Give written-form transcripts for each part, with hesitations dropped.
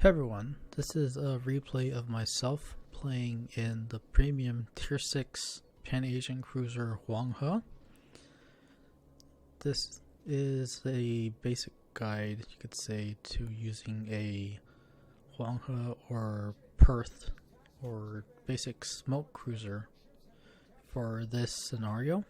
Hey everyone, this is a replay of myself playing in the premium tier 6 Pan-Asian cruiser HuangHe. This is a basic guide, you could say, to using a HuangHe or Perth or basic smoke cruiser for this scenario.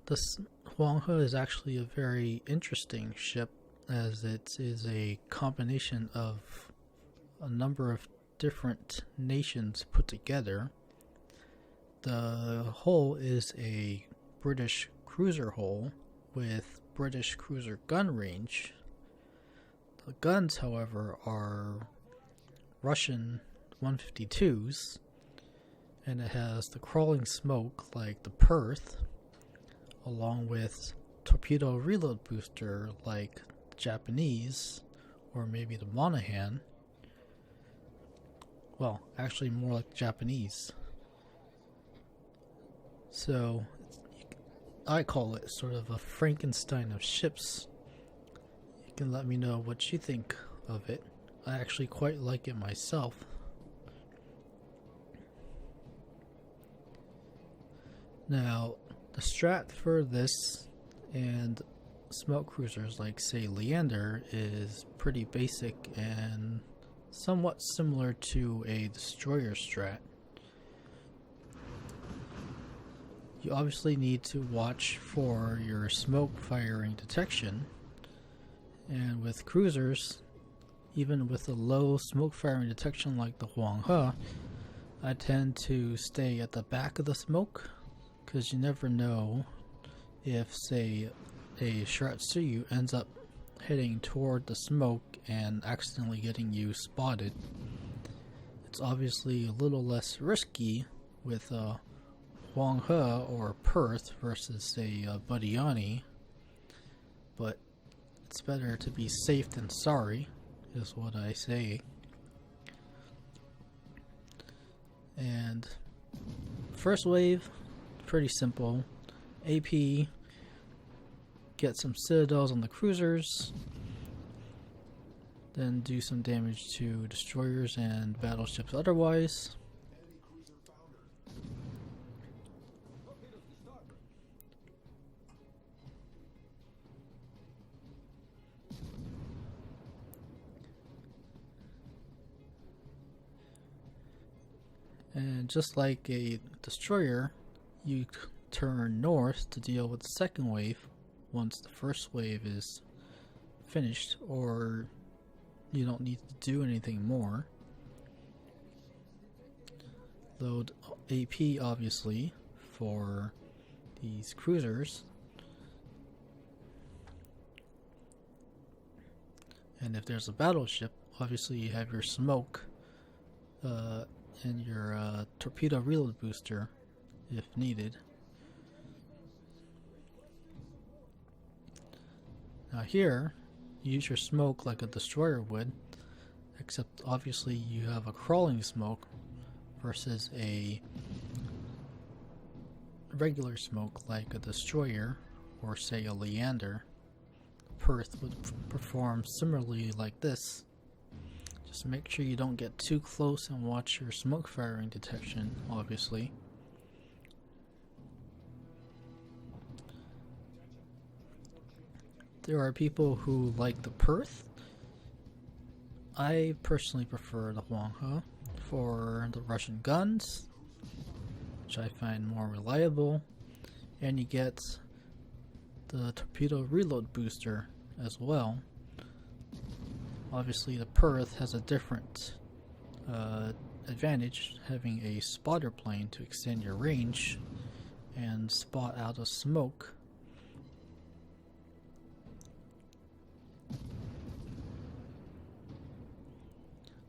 This HuangHe is actually a very interesting ship, as it is a combination of a number of different nations put together. The hull is a British cruiser hull with British cruiser gun range. The guns, however, are Russian 152s, and it has the crawling smoke like the Perth, along with torpedo reload booster like Japanese, or maybe the HuangHe. Well, actually more like Japanese. So I call it sort of a Frankenstein of ships. You can let me know what you think of it. I actually quite like it myself. Now, the strat for this and smoke cruisers like, say, Leander is pretty basic and somewhat similar to a destroyer strat. You obviously need to watch for your smoke firing detection, and with cruisers, even with a low smoke firing detection like the HuangHe, I tend to stay at the back of the smoke, because you never know if, say, a Shiratsuyu ends up heading toward the smoke and accidentally getting you spotted. It's obviously a little less risky with a HuangHe or Perth versus, say, a Buddiani, but it's better to be safe than sorry, is what I say. And first wave, pretty simple. AP, get some citadels on the cruisers, then do some damage to destroyers and battleships otherwise. And just like a destroyer, you turn north to deal with the second wave once the first wave is finished, or you don't need to do anything more. Load AP, obviously, for these cruisers. And if there's a battleship, obviously you have your smoke and your torpedo reload booster if needed. Now here, use your smoke like a destroyer would, except obviously you have a crawling smoke versus a regular smoke like a destroyer or, say, a Leander. Perth would perform similarly like this. Just make sure you don't get too close and watch your smoke firing detection, obviously. There are people who like the Perth. I personally prefer the HuangHe for the Russian guns, which I find more reliable, and you get the torpedo reload booster as well. Obviously the Perth has a different advantage, having a spotter plane to extend your range and spot out of smoke.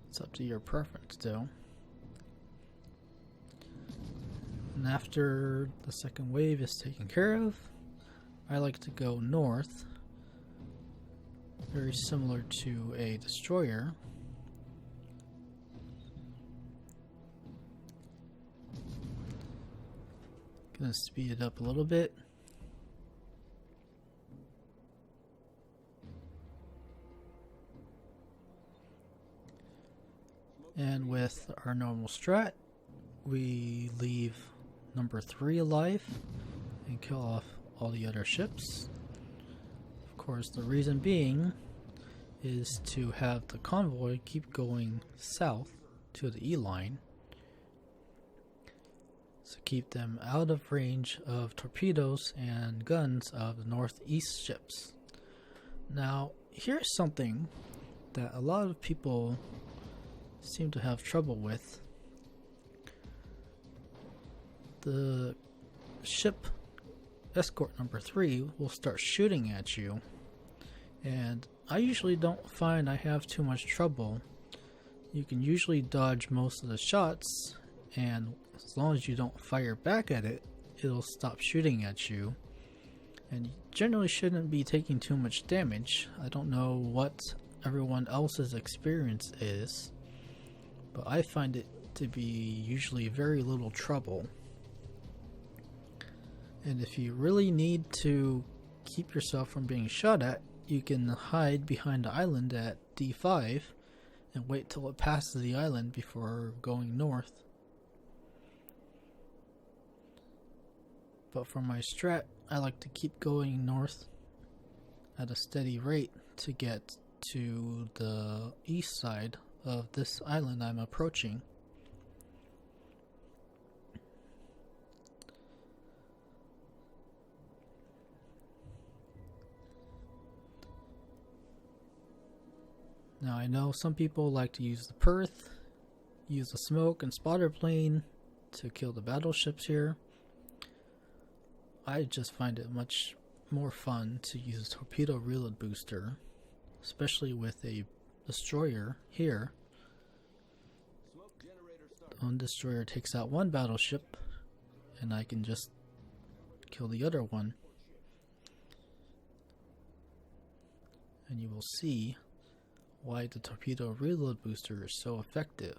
It's up to your preference, though. And after the second wave is taken care of, I like to go north, very similar to a destroyer. Gonna speed it up a little bit. And with our normal strat, we leave number 3 alive and kill off all the other ships. Of course, the reason being is to have the convoy keep going south to the E line, so keep them out of range of torpedoes and guns of the northeast ships. Now, here's something that a lot of people seem to have trouble with. The ship escort number 3 will start shooting at you, and I usually don't find I have too much trouble. You can usually dodge most of the shots, and as long as you don't fire back at it, it'll stop shooting at you, and you generally shouldn't be taking too much damage. I don't know what everyone else's experience is, but I find it to be usually very little trouble. And if you really need to keep yourself from being shot at, you can hide behind the island at D5 and wait till it passes the island before going north. But for my strat, I like to keep going north at a steady rate to get to the east side of this island I'm approaching. Now I know some people like to use the Perth, use the smoke and spotter plane to kill the battleships here. I just find it much more fun to use a torpedo reload booster, especially with a destroyer here. One destroyer takes out one battleship and I can just kill the other one. And you will see why the torpedo reload booster is so effective.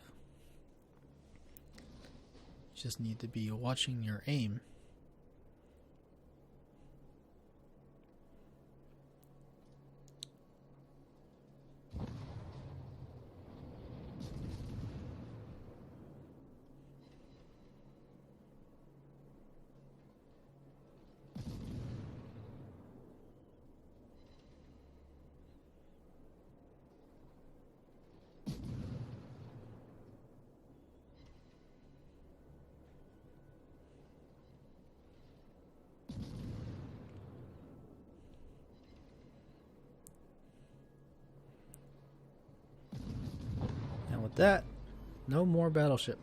You just need to be watching your aim. With that, no more battleship.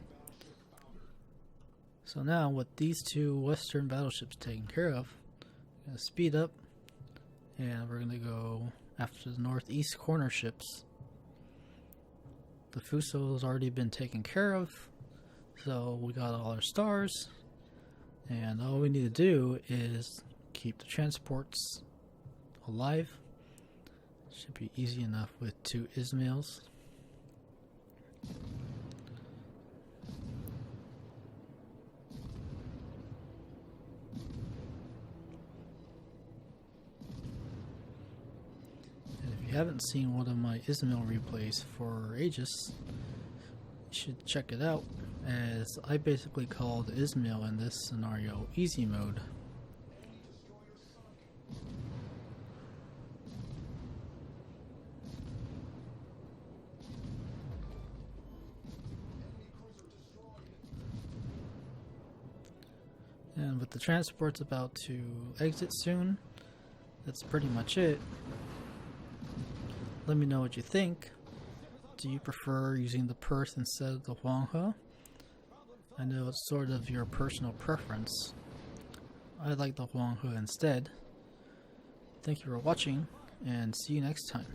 So now with these two western battleships taken care of, I'm going to speed up and we're going to go after the northeast corner ships. The Fuso has already been taken care of, so we got all our stars, and all we need to do is keep the transports alive. Should be easy enough with 2 Ismails. And if you haven't seen one of my Ismail replays for Aegis, you should check it out, as I basically called Ismail in this scenario easy mode. And with the transports about to exit soon, that's pretty much it. Let me know what you think. Do you prefer using the Perth instead of the HuangHe? I know it's sort of your personal preference. I like the HuangHe instead. Thank you for watching, and see you next time.